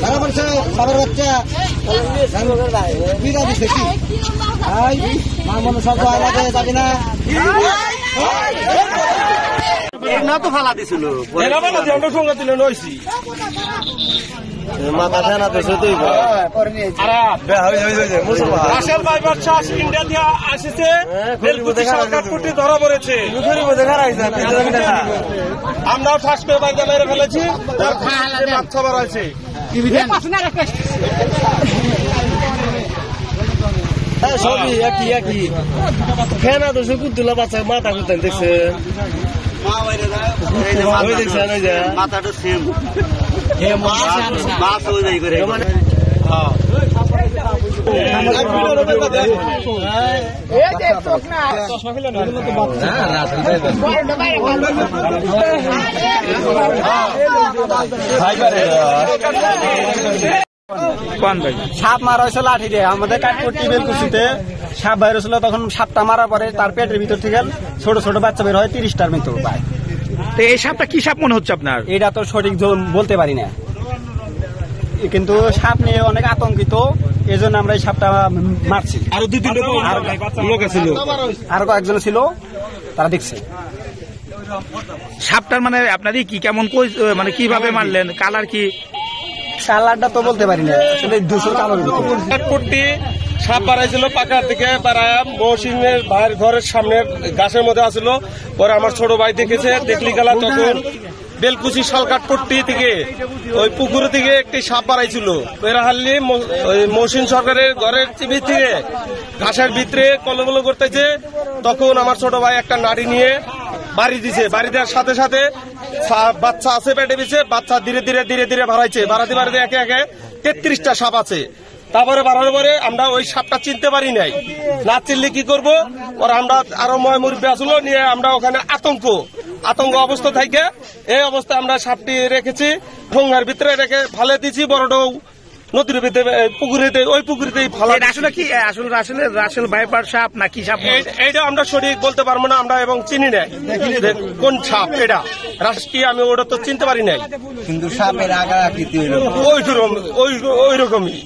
সারা বলছে সাবার বাচ্চা বিরা দিছে কি আই মা মনে সব আলাদা যাবি না না তো ফালা দিছিল সঙ্গে দিলে নইছি মাথা ফেনা দিছে তুই রাসেল ভাই বাচ্চা ইন্ডিয়া দিয়ে আসছে বেলকুচি সরকার কোটি ধরা পড়েছে আমরাও ঠাস করে বাইরে মেরে ফেলেছি বাচ্চা বাড়াইছে সবই একই একই ফেনা দিছে কুদ্দুলা বাচ্চা মাথা কুদ্দান দেখছে মাথাটা সেম মাছ হয়ে যায় করে সাপ মারা হয়েছে লাঠি দিয়ে আমাদের কাঠপট্টি বেলকুচিতে সাপ বাইর হয়েছিল তখন সাপটা মারার পরে তার পেটের ভিতর থেকে ছোট ছোট বাচ্চা বের হয় 30টার মতো পায়। তো এই সাপটা কি সাপ মনে হচ্ছে আপনার? এটা তো সঠিক বলতে পারি না, কিন্তু সাপ নিয়ে অনেক আতঙ্কিত, এই জন্য আমরা এই সাপটা মারছি। আরো 2-3 লোক ছিল, আরো কয়েকজন ছিল, তারা দেখছে। সাপটার মানে আপনারই কি কেমন মানে কিভাবে মারলেন? কালার কি? কালারটা তো বলতে পারি না, আসলে 200 কালার কাঠপট্টি সাপ বাড়াইছিল পাকার দিকে বাড়ায় মহসিনের ভাইয়ের ঘরের সামনে গাছের মধ্যে আসছিল। পরে আমার ছোট ভাই দেখেছে, দেখলি গেলা তখন বেলকুচি শালকাঠপট্টি থেকে ওই পুকুর থেকে একটি সাপ বাড়াইছিল। পেরাহাল্লি মহসিন সরকারের ঘরের চিবি থেকে ঘাসের ভিতরে কলবল করতেছে। তখন আমার ছোট ভাই একটা নাড়ি নিয়ে বাড়ি দিছে। বাড়ি দেওয়ার সাথে সাথে বাচ্চা আছে পেটে পিছে, বাচ্চা ধীরে ধীরে ধীরে ধীরে বাড়াইছে। বাড়াতে বাড়াতে একে একে 33টা সাপ আছে। তারপরে বাড়ানোর পরে আমরা ওই সাপটা চিনতে পারি নাই, না চিনলে কি করবো। পরে আমরা আরো মুরব্বী আসলো নিয়ে আমরা ওখানে আতঙ্ক অবস্থা থাকে, এই অবস্থায় আমরা সাপটি রেখেছি, ঠোঙার ভিতরে রেখে ফালে দিচ্ছি। বড়টাও নদীর ভিতরে পুকুরেতে, ওই পুকুরেতেই ফালা। আসলে কি আসলে রাসেল ভাইপার সাপ না কি সাপ? এইটা আমরা সঠিক বলতে পারবো না, আমরা এবং চিনি নাই কোন সাপ এটা রাস কি, আমি ওটা তো চিনতে পারি নাই, কিন্তু সাপের আকার আকৃতি ওই রকমই।